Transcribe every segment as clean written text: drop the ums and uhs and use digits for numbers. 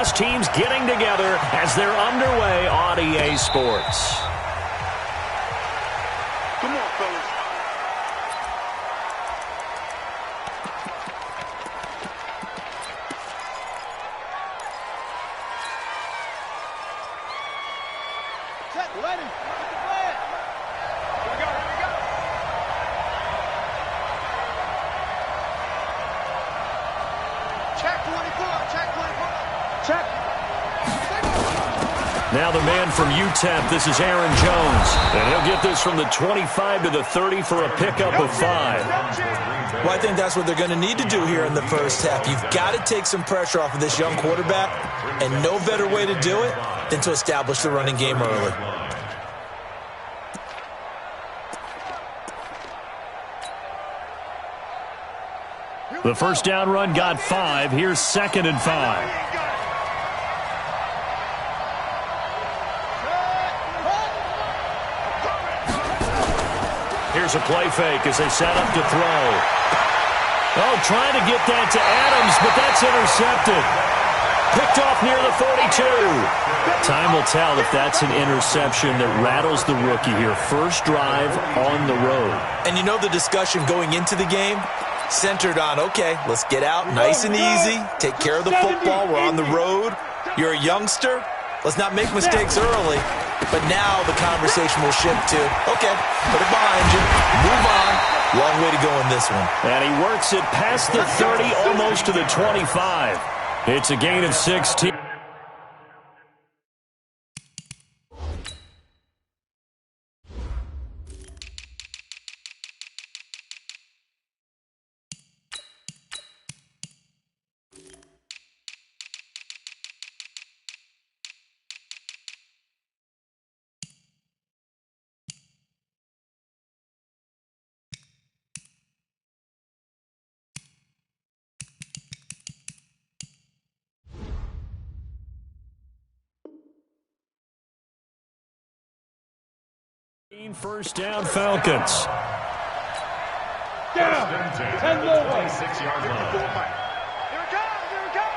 Teams getting together as they're underway on EA Sports. Come on, fellas. Check, ready. Here we go, here we go. Check 24, check 24. Check. Now the man from UTEP, this is Aaron Jones. And he'll get this from the 25 to the 30 for a pickup of 5. Well, I think that's what they're going to need to do here in the first half. You've got to take some pressure off of this young quarterback, and no better way to do it than to establish the running game early. The first down run got 5. Here's 2nd and 5. Here's a play fake as they set up to throw. Oh, trying to get that to Adams, but that's intercepted. Picked off near the 42. Time will tell if that's an interception that rattles the rookie here. First drive on the road. And you know the discussion going into the game? Centered on, okay, let's get out nice and easy, take care of the football, we're on the road. You're a youngster, let's not make mistakes early. But now the conversation will shift to, okay, put it behind you, move on. Long way to go in this one. And he works it past the 30, almost to the 25. It's a gain of 16. First down, Falcons. Down. 10 more. 26-yard line. Here it comes. Here it comes.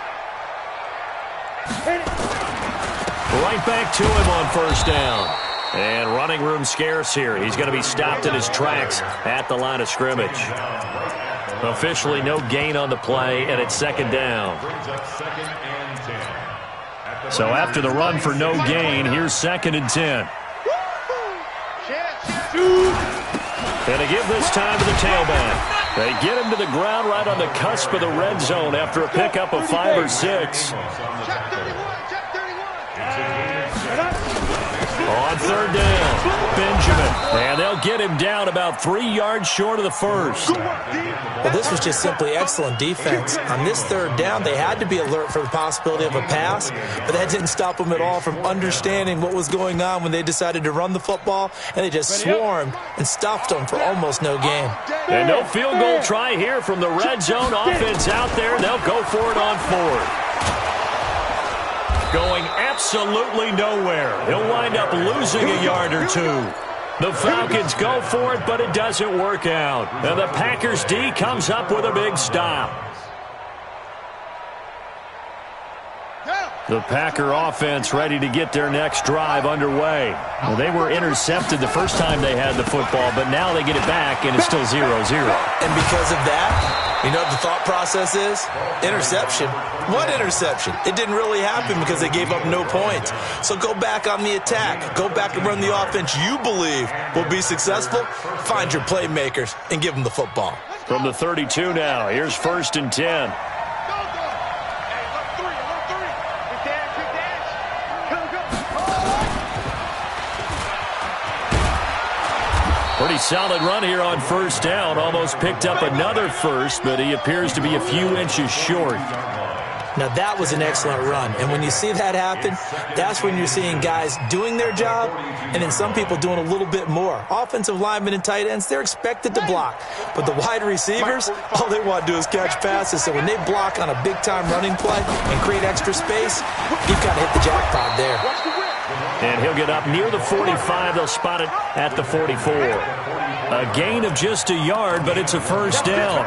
Right back to him on first down. And running room scarce here. He's going to be stopped in his tracks at the line of scrimmage. Officially no gain on the play, and it's 2nd down. So after the run for no gain, here's 2nd and 10. And they give this time to the tailback. They get him to the ground right on the cusp of the red zone after a pickup of 5 or 6. On 3rd down, Benjamin. And they'll get him down about 3 yards short of the first. Well, this was just simply excellent defense. On this 3rd down, they had to be alert for the possibility of a pass, but that didn't stop them at all from understanding what was going on when they decided to run the football, and they just swarmed and stuffed them for almost no gain. And no field goal try here from the red zone offense out there. They'll go for it on 4th. Going absolutely nowhere. He'll wind up losing a yard or 2. The Falcons go for it, but it doesn't work out. And the Packers D comes up with a big stop. The Packer offense ready to get their next drive underway. Well, they were intercepted the first time they had the football, but now they get it back, and it's still 0-0. And because of that, you know what the thought process is? Interception. What interception? It didn't really happen because they gave up no points. So go back on the attack. Go back and run the offense you believe will be successful. Find your playmakers and give them the football. From the 32 now, here's 1st and 10. Pretty solid run here on 1st down. Almost picked up another first, but he appears to be a few inches short. Now, that was an excellent run. And when you see that happen, that's when you're seeing guys doing their job and then some people doing a little bit more. Offensive linemen and tight ends, they're expected to block. But the wide receivers, all they want to do is catch passes. So when they block on a big-time running play and create extra space, you've got to hit the jackpot there. And he'll get up near the 45. They'll spot it at the 44. A gain of just a yard, but it's a first down.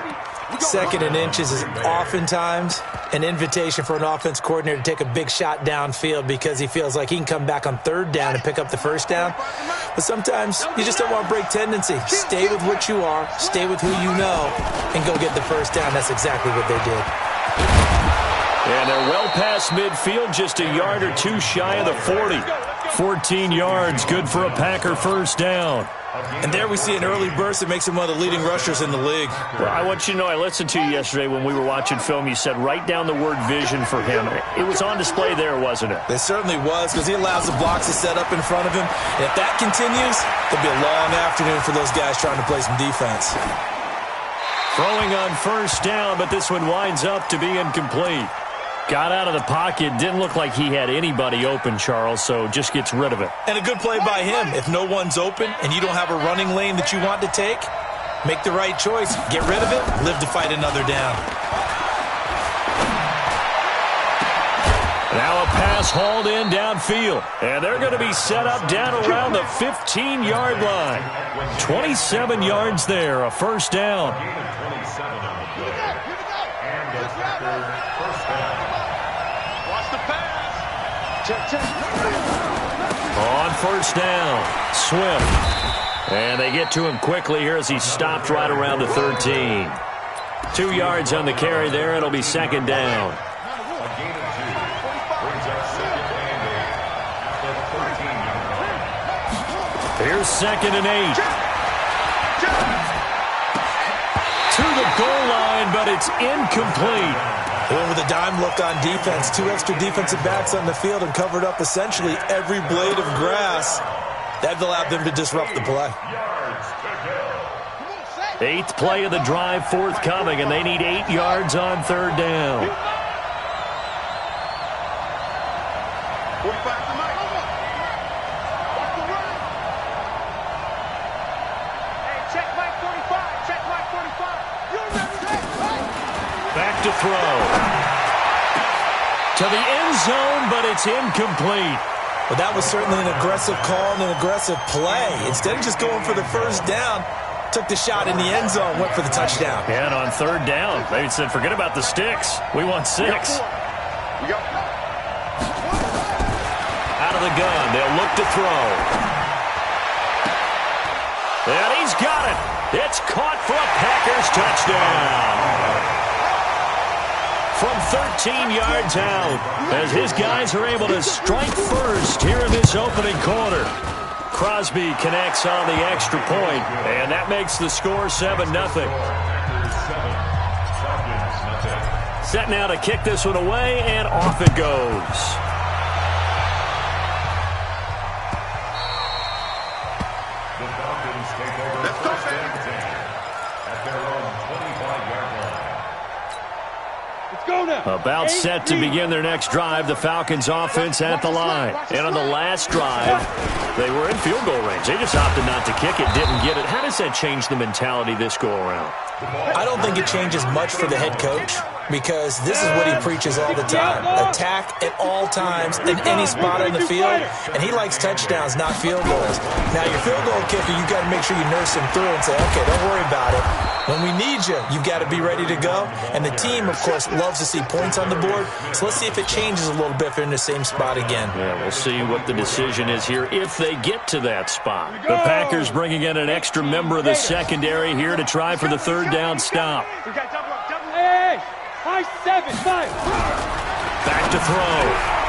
Second and inches is oftentimes an invitation for an offense coordinator to take a big shot downfield because he feels like he can come back on third down and pick up the first down. But sometimes you just don't want to break tendency. Stay with what you are, stay with who you know, and go get the first down. That's exactly what they did. And they're well past midfield, just a yard or two shy of the 40. 14 yards, good for a Packer first down. And there we see an early burst that makes him one of the leading rushers in the league. Well, I want you to know, I listened to you yesterday when we were watching film. You said write down the word vision for him. It was on display there, wasn't it? It certainly was, because he allows the blocks to set up in front of him. And if that continues, it'll be a long afternoon for those guys trying to play some defense. Throwing on first down, but this one winds up to be incomplete. Got out of the pocket. Didn't look like he had anybody open, Charles, so just gets rid of it. And a good play by him. If no one's open and you don't have a running lane that you want to take, make the right choice. Get rid of it. Live to fight another down. Now a pass hauled in downfield. And they're going to be set up down around the 15-yard line. 27 yards there, a first down. On first down, Swift. And they get to him quickly here as he stopped right around the 13. 2 yards on the carry there. It'll be second down. Here's second and 8. To the goal line, but it's incomplete. Went with a dime look on defense. 2 extra defensive backs on the field and covered up essentially every blade of grass. That allowed them to disrupt the play. 8th play of the drive forthcoming, and they need 8 yards on third down. Back to throw. To the end zone, but it's incomplete. Well, that was certainly an aggressive call and an aggressive play. Instead of just going for the first down, took the shot in the end zone, went for the touchdown. And on third down, they said, forget about the sticks. We want 6. Out of the gun, they'll look to throw. And he's got it. It's caught for a Packers touchdown. From 13 yards out, as his guys are able to strike first here in this opening quarter. Crosby connects on the extra point, and that makes the score 7-0. Set now to kick this one away, and off it goes. The Falcons take over first and 10 at their own 25-yard line. About set to begin their next drive, the Falcons offense at the line. And on the last drive, they were in field goal range. They just opted not to kick it, didn't get it. How does that change the mentality this go around? I don't think it changes much for the head coach, because this is what he preaches all the time. Attack at all times in any spot on the field, and he likes touchdowns, not field goals. Now, your field goal kicker, you've got to make sure you nurse him through and say, okay, don't worry about it. When we need you, you've got to be ready to go. And the team, of course, loves to see points on the board. So let's see if it changes a little bit if they're in the same spot again. Yeah, we'll see what the decision is here if they get to that spot. The Packers bringing in an extra member of the secondary here to try for the third down stop. Back to throw.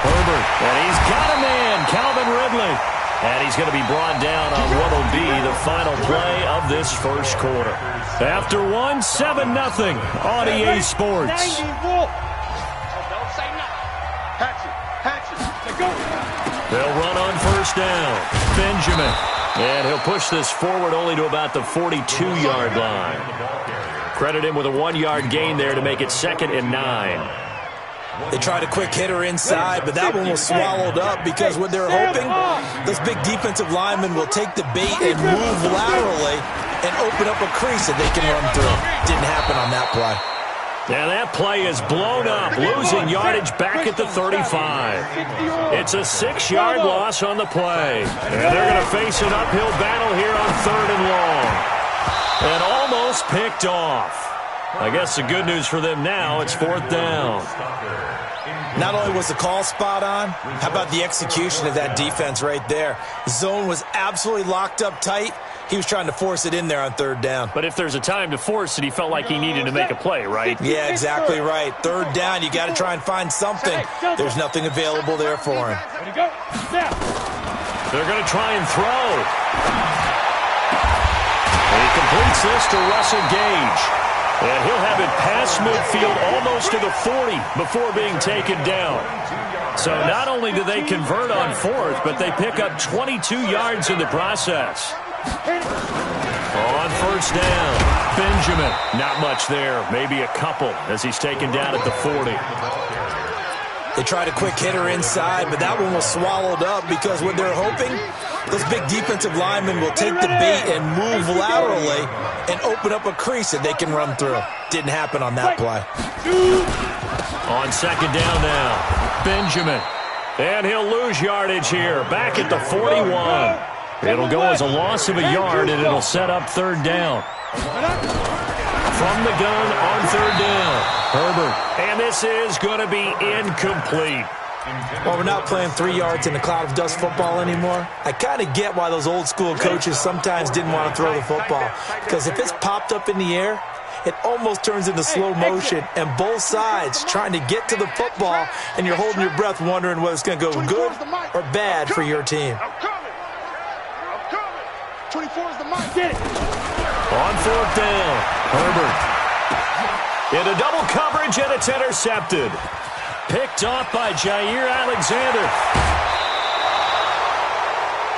Herbert, and he's got a man, Calvin Ridley. And he's going to be brought down on what will be the final play of this first quarter. After 1, 7-0 on EA Sports. They'll run on first down. Benjamin. And he'll push this forward only to about the 42-yard line. Credit him with a 1-yard gain there to make it 2nd and 9. They tried a quick hitter inside, but that one was swallowed up because what they're hoping, this big defensive lineman will take the bait and move laterally and open up a crease that they can run through. Didn't happen on that play. Now that play is blown up, losing yardage back at the 35. It's a 6-yard loss on the play. And they're going to face an uphill battle here on 3rd and long. And almost picked off. I guess the good news for them now, it's 4th down. Not only was the call spot on, how about the execution of that defense right there? Zone was absolutely locked up tight. He was trying to force it in there on 3rd down. But if there's a time to force it, he felt like he needed to make a play, right? Yeah, exactly right. 3rd down, you got to try and find something. There's nothing available there for him. They're going to try and throw. And he completes this to Russell Gage. And he'll have it past midfield almost to the 40 before being taken down. So not only do they convert on 4th, but they pick up 22 yards in the process. On 1st down, Benjamin. Not much there, maybe a couple as he's taken down at the 40. They tried a quick hitter inside, but that one was swallowed up because what they're hoping, those big defensive linemen will take the bait and move laterally and open up a crease that they can run through. Didn't happen on that play. On 2nd down now, Benjamin. And he'll lose yardage here, back at the 41. It'll go as a loss of a yard, and it'll set up 3rd down. From the gun on 3rd down, Herbert. And this is going to be incomplete. Well, we're not playing 3 yards in a cloud of dust football anymore. I kind of get why those old school coaches sometimes didn't want to throw the football. Because if it's popped up in the air, it almost turns into slow motion, and both sides trying to get to the football, and you're holding your breath wondering whether it's going to go good or bad for your team. 24 is the mic. Get it. On 4th down, Herbert. Into double coverage, and it's intercepted. Picked off by Jair Alexander.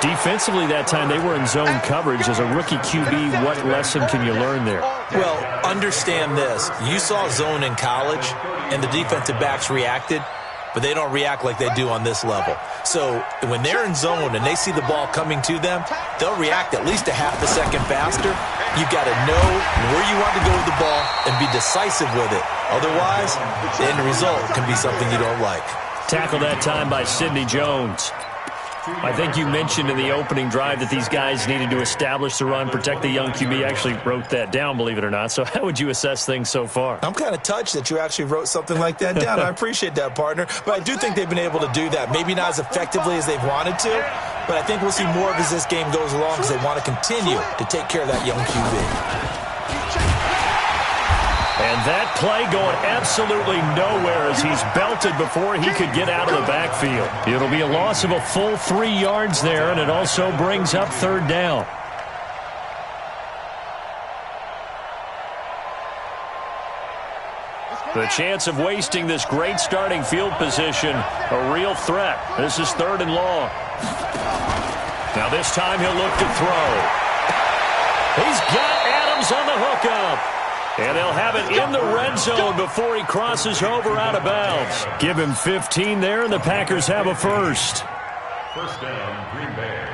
Defensively that time, they were in zone coverage. As a rookie QB, what lesson can you learn there? Well, understand this. You saw zone in college, and the defensive backs reacted, but they don't react like they do on this level. So when they're in zone and they see the ball coming to them, they'll react at least a half a second faster. You've got to know where you want to go with the ball and be decisive with it. Otherwise, the end result can be something you don't like. Tackle that time by Sidney Jones. I think you mentioned in the opening drive that these guys needed to establish the run, protect the young QB. Actually wrote that down, believe it or not. So how would you assess things so far? I'm kind of touched that you actually wrote something like that down. I appreciate that, partner. But I do think they've been able to do that. Maybe not as effectively as they've wanted to, but I think we'll see more of as this game goes along because they want to continue to take care of that young QB. And that play going absolutely nowhere as he's belted before he could get out of the backfield. It'll be a loss of a full 3 yards there, and it also brings up 3rd down. The chance of wasting this great starting field position, a real threat. This is 3rd and long. Now this time he'll look to throw. He's got Adams on the hookup. And they'll have it in the red zone before he crosses over out of bounds. Give him 15 there, and the Packers have a first. 1st down, Green Bay.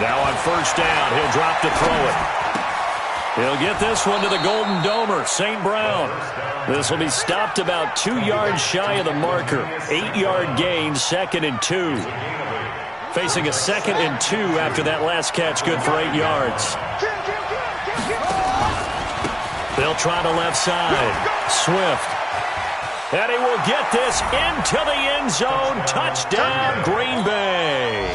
Now on 1st down, he'll drop to throw it. He'll get this one to the Golden Domer, St. Brown. This will be stopped about 2 yards shy of the marker. 8-yard gain, 2nd and 2. Facing a 2nd and 2 after that last catch, good for 8 yards. They'll try the left side. Swift. And he will get this into the end zone. Touchdown, Green Bay.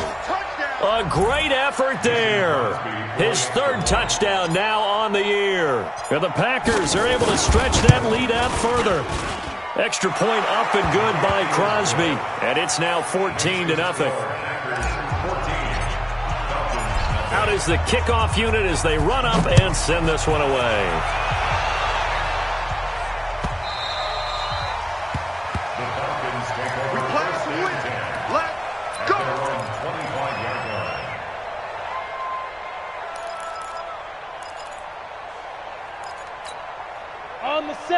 A great effort there. His 3rd touchdown now on the year. And the Packers are able to stretch that lead out further. Extra point up and good by Crosby. And it's now 14-0. Out is the kickoff unit as they run up and send this one away. The Falcons take over. Let's go. 25-yard line.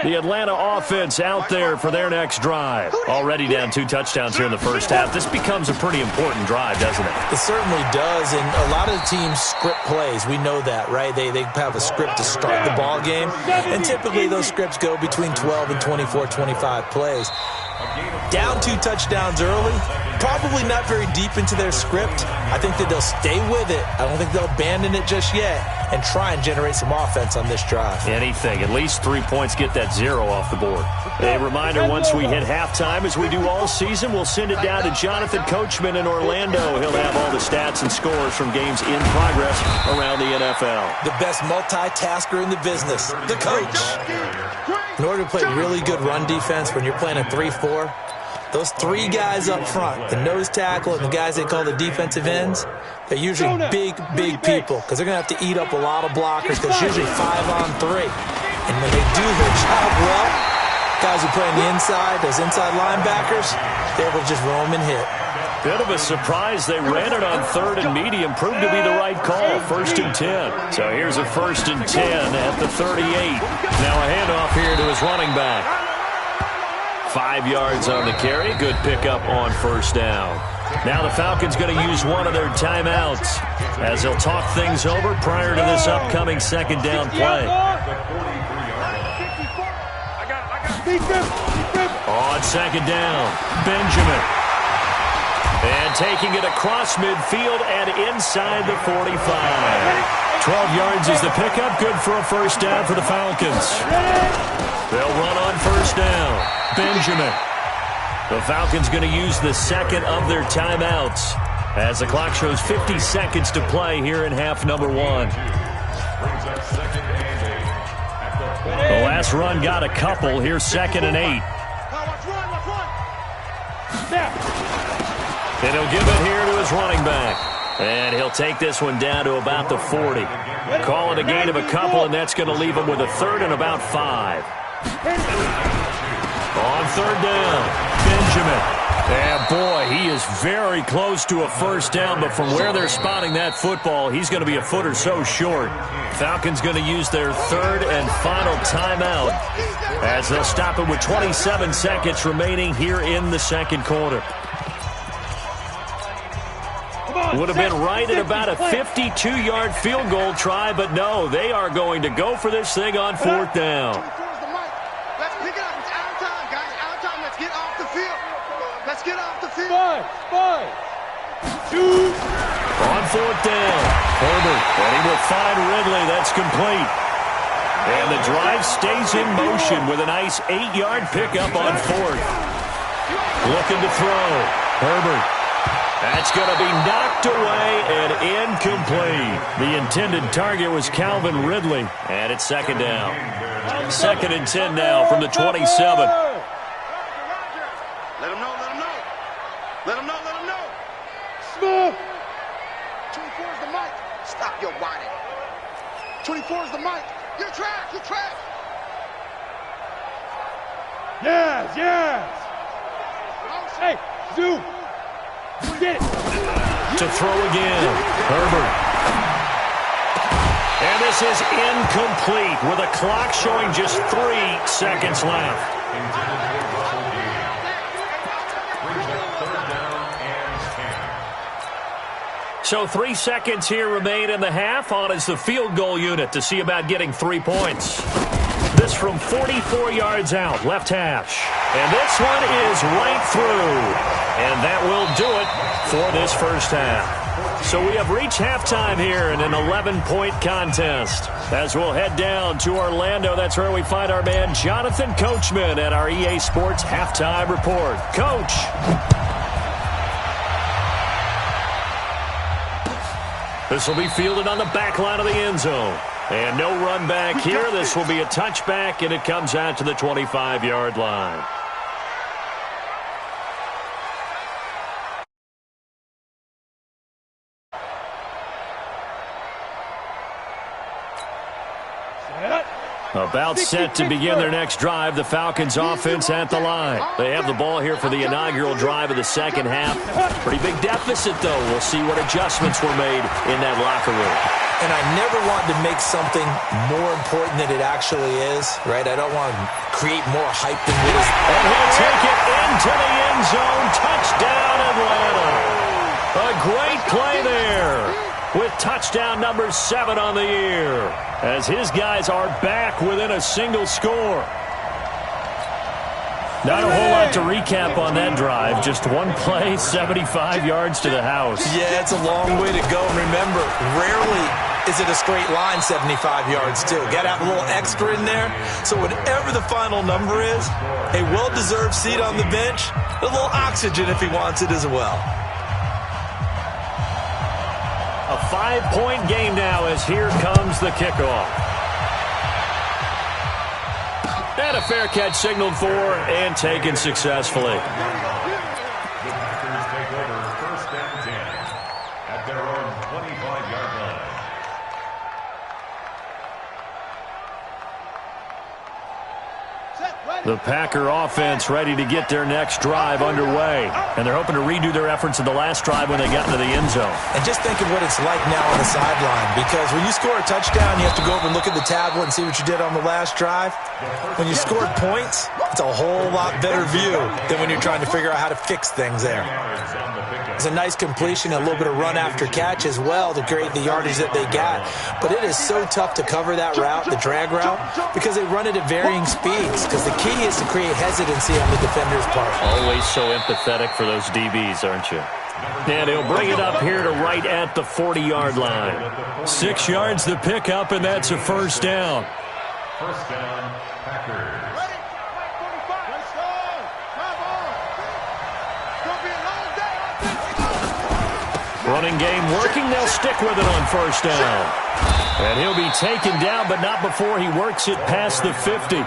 The Atlanta offense out there for their next drive. Already down 2 touchdowns here in the first half. This becomes a pretty important drive, doesn't it? It certainly does, and a lot of the teams script plays. We know that, right? They have a script to start the ball game, and typically those scripts go between 12 and 24, 25 plays. Down 2 touchdowns early, probably not very deep into their script. I think that they'll stay with it. I don't think they'll abandon it just yet and try and generate some offense on this drive. Anything. At least 3 points, get that 0 off the board. A reminder, once we hit halftime, as we do all season, we'll send it down to Jonathan Coachman in Orlando. He'll have all the stats and scores from games in progress around the NFL. The best multitasker in the business, the coach. In order to play really good run defense when you're playing a 3-4, those 3 guys up front, the nose tackle and the guys they call the defensive ends, they're usually big people because they're going to have to eat up a lot of blockers because it's usually 5-on-3. And when they do their job well, guys who play on the inside, those inside linebackers, they're able to just roam and hit. Bit of a surprise. They ran it on 3rd and medium. Proved to be the right call. 1st and 10. So here's a 1st and 10 at the 38. Now a handoff here to his running back. 5 yards on the carry. Good pickup on 1st down. Now the Falcons going to use one of their timeouts as they'll talk things over prior to this upcoming 2nd down play. On 2nd down, Benjamin. And taking it across midfield and inside the 45. 12 yards is the pickup. Good for a 1st down for the Falcons. They'll run on 1st down. Benjamin. The Falcons going to use the 2nd of their timeouts as the clock shows 50 seconds to play here in half number 1. The last run got a couple. Here's 2nd and 8. And he'll give it here to his running back. And he'll take this one down to about the 40. Call it a gain of a couple, and that's going to leave him with a 3rd and about 5. On 3rd down, Benjamin. And boy, he is very close to a 1st down, but from where they're spotting that football, he's going to be a foot or so short. Falcons going to use their 3rd and final timeout as they'll stop it with 27 seconds remaining here in the 2nd quarter. Would have been right at about a 52-yard field goal try, but no, they are going to go for this thing on 4th down. Let's pick it up. It's out of time, guys. Out of time. Let's get off the field. Let's get off the field. 5, 2. On 4th down, Herbert, and he will find Ridley. That's complete. And the drive stays in motion with a nice 8-yard pickup on 4th. Looking to throw. Herbert. That's going to be knocked away and incomplete. The intended target was Calvin Ridley. And it's 2nd down. 2nd and 10 now from the 27. Let him know, let him know. Let him know, let him know. Smooth. 24 is the mic. Stop your whining. 24 is the mic. You're trash, you're trash. Yes. Hey, Zoo. Get it. To throw again. Herbert. And this is incomplete with a clock showing just 3 seconds left. So 3 seconds here remain in the half. On is the field goal unit to see about getting 3 points. This from 44 yards out, left hash. And this one is right through. And that will do it for this 1st half. So we have reached halftime here in an 11-point contest. As we'll head down to Orlando, that's where we find our man Jonathan Coachman at our EA Sports Halftime Report. Coach. This will be fielded on the back line of the end zone. And no run back here. This will be a touchback, and it comes out to the 25-yard line. About set to begin their next drive, the Falcons offense at the line. They have the ball here for the inaugural drive of the 2nd half. Pretty big deficit, though. We'll see what adjustments were made in that locker room. And I never want to make something more important than it actually is, right? I don't want to create more hype than it is. And he'll take it into the end zone. Touchdown, Atlanta. A great play there with touchdown number 7 on the year, as his guys are back within a single score. Not a whole lot to recap on that drive. Just one play, 75 yards to the house. Yeah, it's a long way to go. And remember, rarely is it a straight line 75 yards, too. Got to have a little extra in there. So whatever the final number is, a well-deserved seat on the bench, a little oxygen if he wants it as well. A 5-point game now as here comes the kickoff. And a fair catch signaled for and taken successfully. The Packers take over 1st and 10 at their own 25-yard line. The Packer offense ready to get their next drive underway. And they're hoping to redo their efforts in the last drive when they got into the end zone. And just think of what it's like now on the sideline. Because when you score a touchdown, you have to go over and look at the tablet and see what you did on the last drive. When you scored points, it's a whole lot better view than when you're trying to figure out how to fix things there. It's a nice completion, a little bit of run after catch as well to create the yardage that they got. But it is so tough to cover that route, the drag route, because they run it at varying speeds. Because the key is to create hesitancy on the defender's part. Always so empathetic for those DBs, aren't you? And he'll bring it up here to right at the 40-yard line. 6 yards the pickup, and that's a first down. First down, Packers. Ready? 45. Let's go. Come on. Gonna be a long day. Running game working. They'll stick with it on first down. And he'll be taken down, but not before he works it past the 50.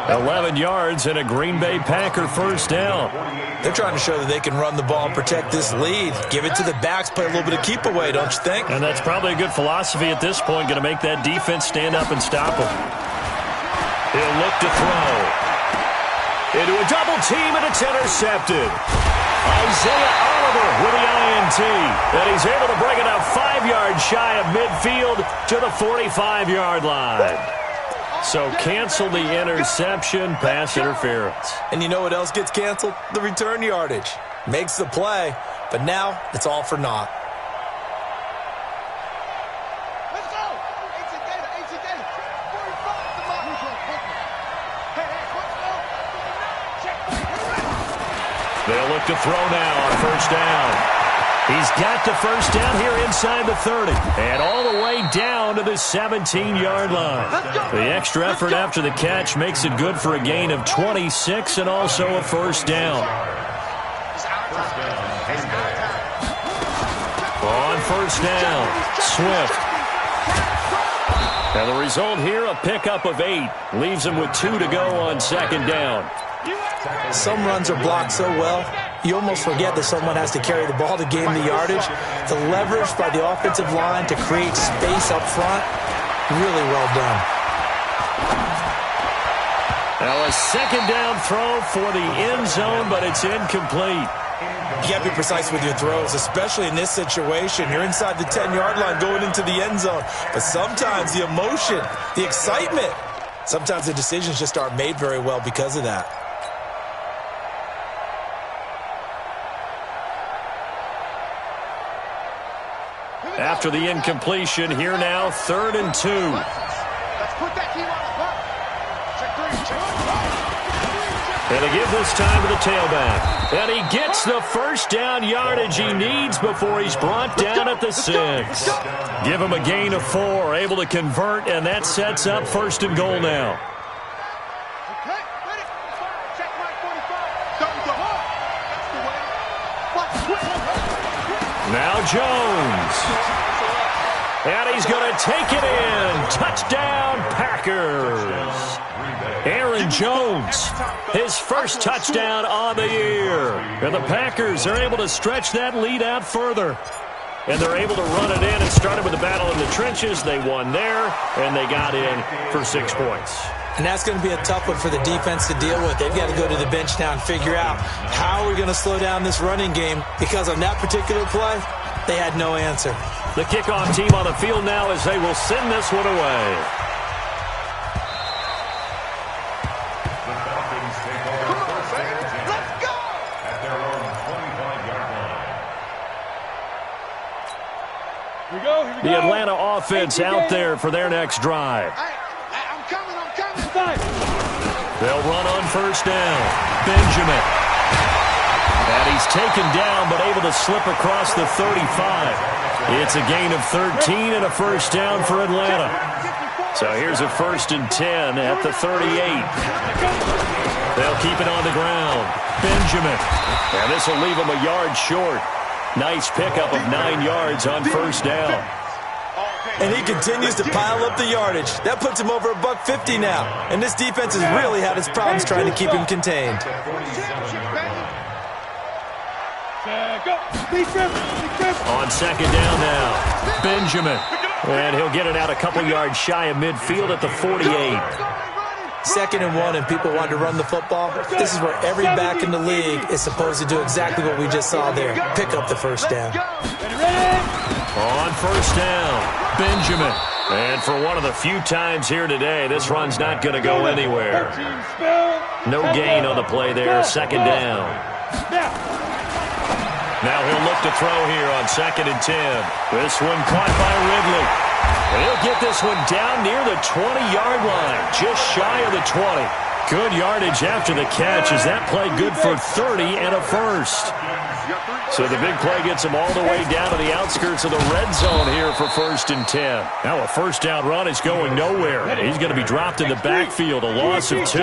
11 yards and a Green Bay Packer first down. They're trying to show that they can run the ball and protect this lead. Give it to the backs, play a little bit of keep away, don't you think? And that's probably a good philosophy at this point, going to make that defense stand up and stop him. He'll look to throw. Into a double team, and it's intercepted. Isaiah Oliver with the INT. And he's able to bring it up 5 yards shy of midfield to the 45-yard line. So cancel the interception, pass interference. And you know what else gets canceled? The return yardage. Makes the play, but now it's all for naught. Let's go. 18 Gator. 45 to the mark. Hey, let's go. They'll look to throw now on first down. He's got the first down here inside the 30. And all the way down to the 17-yard line. The extra effort after the catch makes it good for a gain of 26 and also a first down. On first down, Swift. And the result here, a pickup of 8. Leaves him with 2 to go on second down. Some runs are blocked so well, you almost forget that someone has to carry the ball to gain the yardage. The leverage by the offensive line to create space up front, really well done. Now a second down throw for the end zone, but it's incomplete. You got to be precise with your throws, especially in this situation. You're inside the 10-yard line going into the end zone. But sometimes the emotion, the excitement, sometimes the decisions just aren't made very well because of that. After the incompletion, here now, 3rd and 2. Let's put that team on the clock. Check 3. And to give this time to the tailback. And he gets the first down yardage he needs before he's brought down at the 6. Give him a gain of 4, able to convert, and that sets up 1st and goal now. Okay, ready? Check right 45. Double the hole. That's the way. Watch. Now Jones. And he's going to take it in. Touchdown, Packers. Aaron Jones, his first touchdown on the year. And the Packers are able to stretch that lead out further. And they're able to run it in. It started with a battle in the trenches. They won there, and they got in for 6 points. And that's going to be a tough one for the defense to deal with. They've got to go to the bench now and figure out how we're going to slow down this running game, because on that particular play, they had no answer. The kickoff team on the field now as they will send this one away. The Falcons take over first and 10 Let's go. at their own 25-yard line. Here we go. The Atlanta offense out there for their next drive. Hey, I'm coming. Five. They'll run on first down. Benjamin. And he's taken down but able to slip across the 35. It's a gain of 13 and a first down for Atlanta. So here's a 1st and 10 at the 38. They'll keep it on the ground. Benjamin. And this will leave him a yard short. Nice pickup of 9 yards on first down. And he continues to pile up the yardage. That puts him over $150 now. And this defense has really had its problems trying to keep him contained. On second down now, Benjamin. And he'll get it out a couple yards shy of midfield at the 48. 2nd and 1 and people want to run the football. This is where every back in the league is supposed to do exactly what we just saw there. Pick up the first down. On first down, Benjamin. And for one of the few times here today, this run's not going to go anywhere. No gain on the play there, 2nd down. Now he'll look to throw here on 2nd and 10. This one caught by Ridley. And he'll get this one down near the 20-yard line, just shy of the 20. Good yardage after the catch as that play good for 30 and a first. So the big play gets him all the way down to the outskirts of the red zone here for 1st and 10. Now a first down run is going nowhere. He's going to be dropped in the backfield, a loss of 2.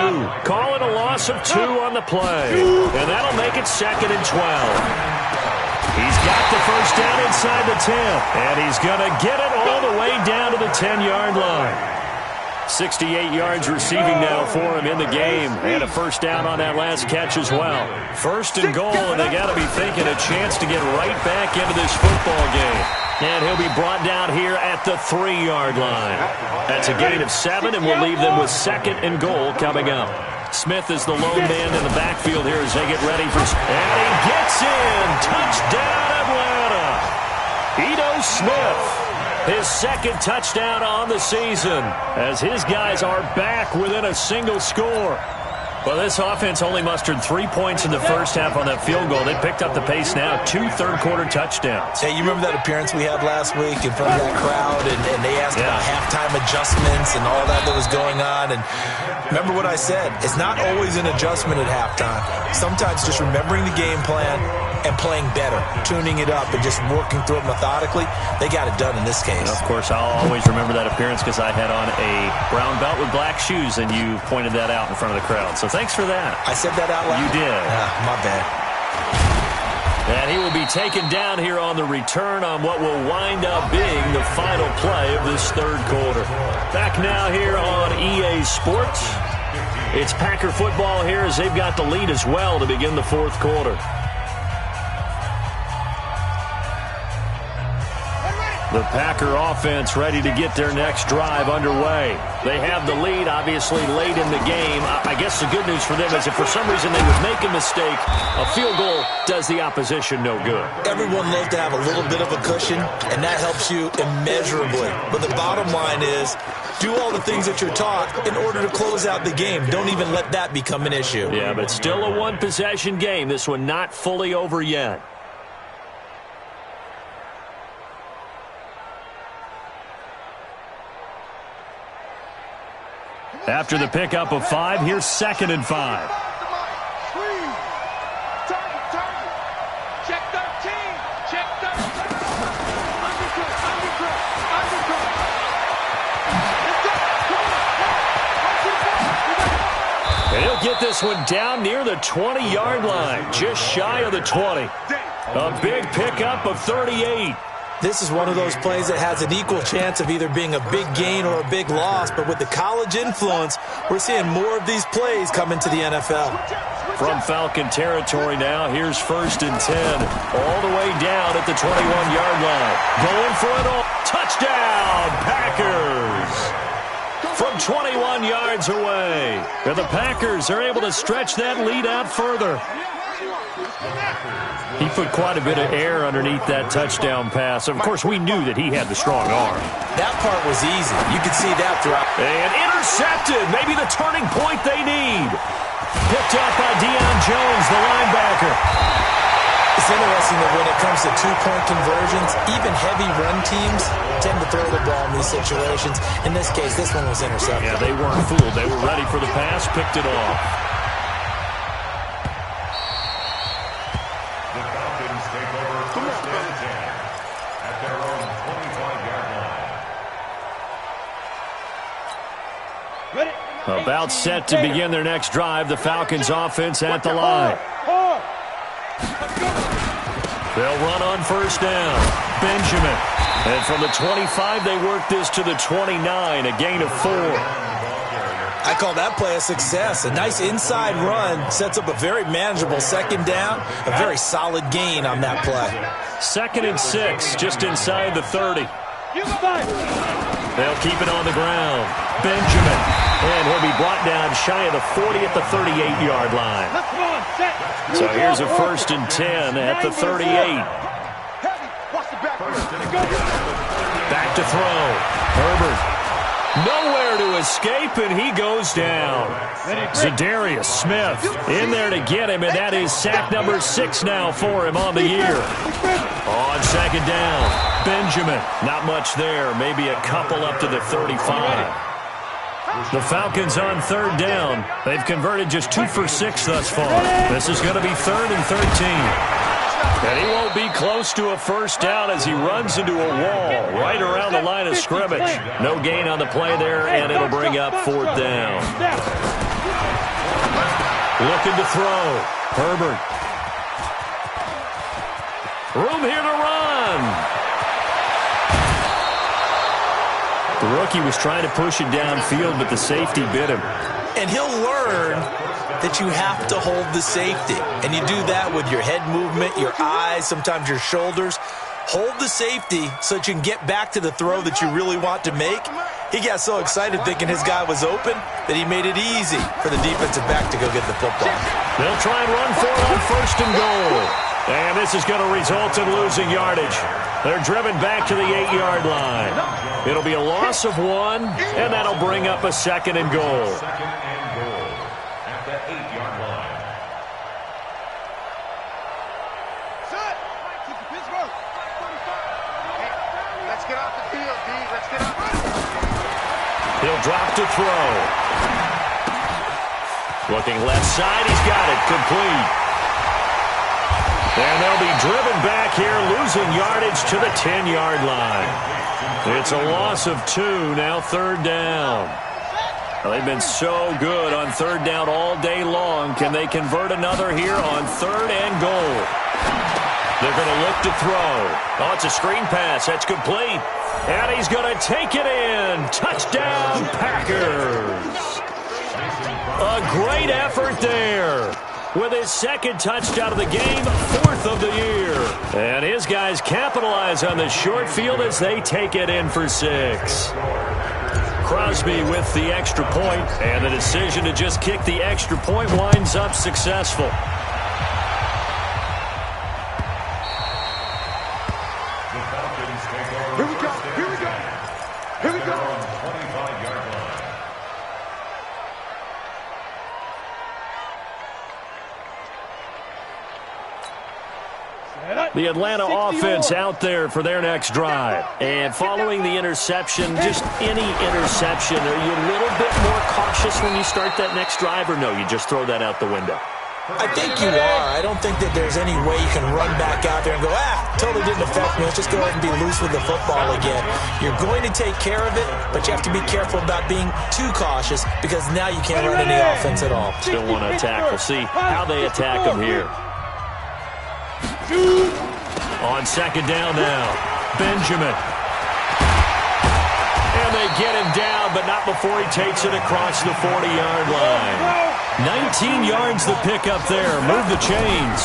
Call it a loss of 2 on the play. And that'll make it 2nd and 12. He's got the first down inside the 10, and he's going to get it all the way down to the 10-yard line. 68 yards receiving now for him in the game, and a first down on that last catch as well. 1st and goal, and they got to be thinking a chance to get right back into this football game. And he'll be brought down here at the 3-yard line. That's a gain of 7, and we'll leave them with 2nd and goal coming up. Smith is the lone man in the backfield here as they get ready for... And he gets in! Touchdown, Atlanta! Ito Smith, his 2nd touchdown on the season as his guys are back within a single score. Well, this offense only mustered 3 points in the first half on that field goal. They picked up the pace now, 2 third-quarter touchdowns. Hey, you remember that appearance we had last week in front of that crowd, and they asked about halftime adjustments and all that was going on, and remember what I said. It's not always an adjustment at halftime. Sometimes just remembering the game plan and playing better, tuning it up and just working through it methodically. They got it done in this case. Of course, I'll always remember that appearance because I had on a brown belt with black shoes, and you pointed that out in front of the crowd. So thanks for that. I said that out loud? You did. My bad. And he will be taken down here on the return on what will wind up being the final play of this 3rd quarter. Back now here on EA Sports. It's Packer football here as they've got the lead as well to begin the 4th quarter. The Packer offense ready to get their next drive underway. They have the lead, obviously, late in the game. I guess the good news for them is if for some reason they would make a mistake, a field goal does the opposition no good. Everyone loves to have a little bit of a cushion, and that helps you immeasurably. But the bottom line is, do all the things that you're taught in order to close out the game. Don't even let that become an issue. Yeah, but still a one-possession game. This one not fully over yet. After the pickup of 5, here's 2nd and 5. Check 13. Check 13. And he'll get this one down near the 20-yard line, just shy of the 20. A big pickup of 38. This is one of those plays that has an equal chance of either being a big gain or a big loss, but with the college influence, we're seeing more of these plays come into the NFL. From Falcon territory now, here's 1st and 10, all the way down at the 21-yard line. Going for it all. Touchdown, Packers! From 21 yards away. And the Packers are able to stretch that lead out further. He put quite a bit of air underneath that touchdown pass. Of course, we knew that he had the strong arm. That part was easy. You could see that throughout. And intercepted. Maybe the turning point they need. Picked up by Deion Jones, the linebacker. It's interesting that when it comes to two-point conversions, even heavy run teams tend to throw the ball in these situations. In this case, this one was intercepted. Yeah, they weren't fooled. They were ready for the pass, picked it off. The Falcons take over first and 10 at their own 25-yard line. Ready? About set to begin their next drive. The Falcons offense at the line. They'll run on first down. Benjamin. And from the 25, they work this to the 29, a gain of 4. I call that play a success. A nice inside run sets up a very manageable second down. A very solid gain on that play. 2nd and 6, just inside the 30. They'll keep it on the ground. Benjamin. And he'll be brought down shy of the 40 at the 38-yard line. So here's a 1st and 10 at the 38. Back to throw. Herbert. Nowhere to escape, and he goes down. Zadarius Smith in there to get him, and that is sack number 6 now for him on the year. On 2nd down, Benjamin. Not much there, maybe a couple up to the 35. The Falcons on 3rd down. They've converted just 2 for 6 thus far. This is going to be 3rd and 13. And he won't be close to a first down as he runs into a wall right around the line of scrimmage. No gain on the play there, and it'll bring up 4th down. Looking to throw. Herbert. Room here to run. The rookie was trying to push it downfield, but the safety bit him. And he'll learn that you have to hold the safety. And you do that with your head movement, your eyes, sometimes your shoulders. Hold the safety so that you can get back to the throw that you really want to make. He got so excited thinking his guy was open that he made it easy for the defensive back to go get the football. They'll try and run for it on 1st and goal. And this is going to result in losing yardage. They're driven back to the 8-yard line. It'll be a loss of 1, and that'll bring up a 2nd and goal. 2nd and goal at the 8-yard line. Let's get off the field, D. Let's get off the field. He'll drop to throw. Looking left side, he's got it. Complete. And they'll be driven back here, losing yardage to the 10-yard line. It's a loss of 2, now 3rd down. Well, they've been so good on 3rd down all day long. Can they convert another here on 3rd and goal? They're going to look to throw. Oh, it's a screen pass. That's complete. And he's going to take it in. Touchdown, Packers. A great effort there. With his 2nd touchdown of the game, 4th of the year. And his guys capitalize on the short field as they take it in for 6. Crosby with the extra point, and the decision to just kick the extra point winds up successful. The Falcons take over. Here we go. Here we go. Here we go. 25-yard line. The Atlanta offense out there for their next drive. And following the interception, just any interception, are you a little bit more cautious when you start that next drive, or no, you just throw that out the window? I think you are. I don't think that there's any way you can run back out there and go, totally didn't affect me. Let's just go ahead and be loose with the football again. You're going to take care of it, but you have to be careful about being too cautious because now you can't run any offense at all. Still want to attack. We'll see how they attack them here. On 2nd down now, Benjamin. And they get him down, but not before he takes it across the 40-yard line. 19 yards the pickup there. Move the chains.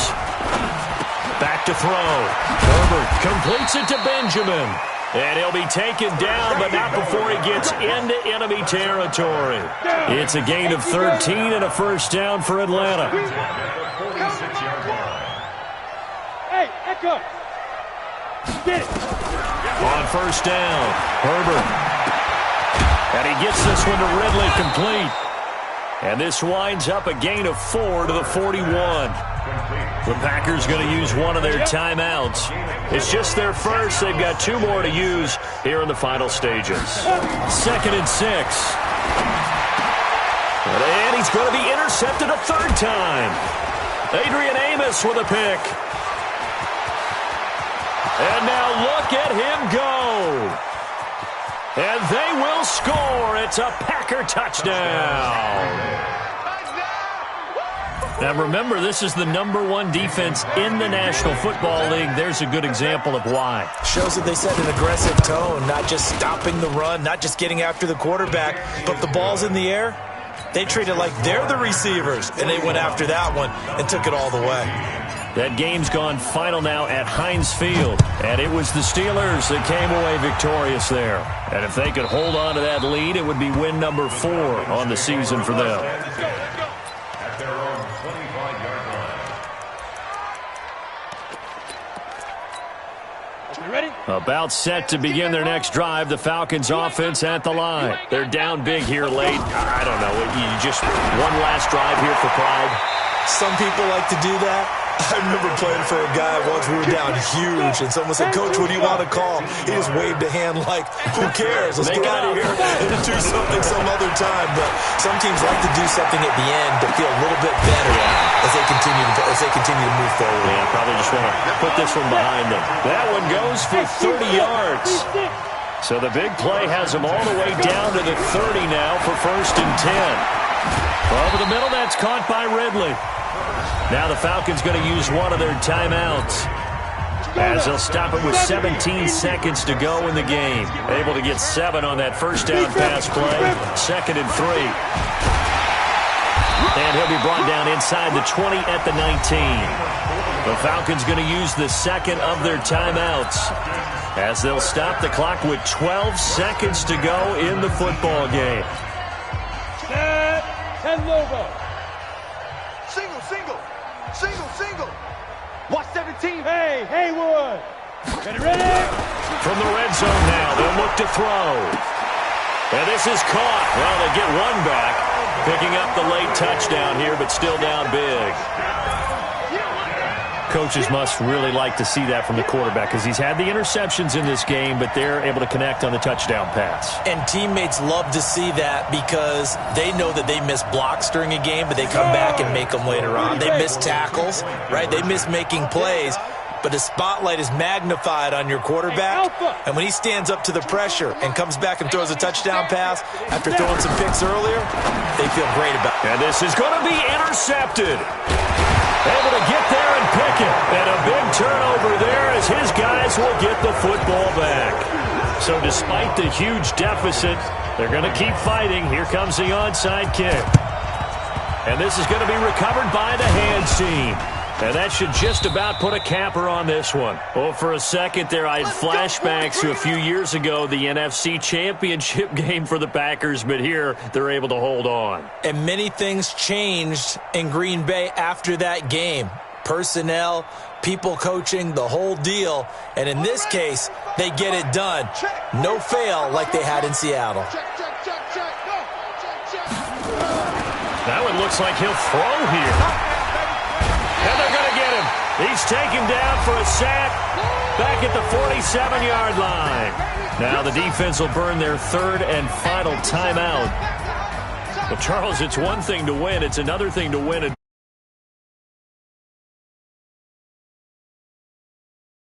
Back to throw. Herbert completes it to Benjamin. And he'll be taken down, but not before he gets into enemy territory. It's a gain of 13 and a first down for Atlanta. Hey, Echo. Get it. On first down, Herbert. And he gets this one to Ridley complete. And this winds up a gain of 4 to the 41. Complete. The Packers going to use one of their timeouts. It's just their first. They've got 2 more to use here in the final stages. 2nd and 6. And he's going to be intercepted a 3rd time. Adrian Amos with a pick. And now look at him go. And they will score. It's a Packer touchdown. Now remember, this is the #1 defense in the National Football League. There's a good example of why. Shows that they set an aggressive tone, not just stopping the run, not just getting after the quarterback, but the ball's in the air. They treat it like they're the receivers, and they went after that one and took it all the way. That game's gone final now at Heinz Field, and it was the Steelers that came away victorious there. And if they could hold on to that lead, it would be win number 4 on the season for them. At their own 25-yard line. You ready? About set to begin their next drive, the Falcons offense at the line. They're down big here late. I don't know, you just one last drive here for pride. Some people like to do that. I remember playing for a guy once. We were down huge, and someone said, "Coach, what do you want to call?" He just waved a hand like, "Who cares? Let's get out of here and do something some other time." But some teams like to do something at the end to feel a little bit better as they continue to move forward. Yeah, probably just want to put this one behind them. That one goes for 30 yards. So the big play has them all the way down to the 30 now for 1st and 10. Over the middle, that's caught by Ridley. Now the Falcons going to use one of their timeouts as they'll stop it with 17 seconds to go in the game. Able to get 7 on that 1st down pass play. 2nd and 3. And he'll be brought down inside the 20 at the 19. The Falcons going to use the 2nd of their timeouts as they'll stop the clock with 12 seconds to go in the football game. And logo. Single. Watch 17. Hey, Haywood. Get ready. From the red zone now, they'll look to throw. And this is caught. Well, they get one back, picking up the late touchdown here, but still down big. Coaches must really like to see that from the quarterback because he's had the interceptions in this game, but they're able to connect on the touchdown pass. And teammates love to see that because they know that they miss blocks during a game, but they come back and make them later on. They miss tackles, right? They miss making plays, but the spotlight is magnified on your quarterback. And when he stands up to the pressure and comes back and throws a touchdown pass after throwing some picks earlier, they feel great about it. And this is going to be intercepted. Able to get there and pick it. And a big turnover there as his guys will get the football back. So despite the huge deficit, they're going to keep fighting. Here comes the onside kick. And this is going to be recovered by the hands team. And that should just about put a capper on this one. Well, for a second there, I had flashbacks to a few years ago, the NFC Championship game for the Packers, but here they're able to hold on. And many things changed in Green Bay after that game. Personnel, people coaching, the whole deal. And in this case, they get it done. No fail like they had in Seattle. That one looks like he'll throw here. And they're going to get him. He's taken down for a sack back at the 47-yard line. Now the defense will burn their 3rd and final timeout. Well, Charles, it's one thing to win. It's another thing to win it.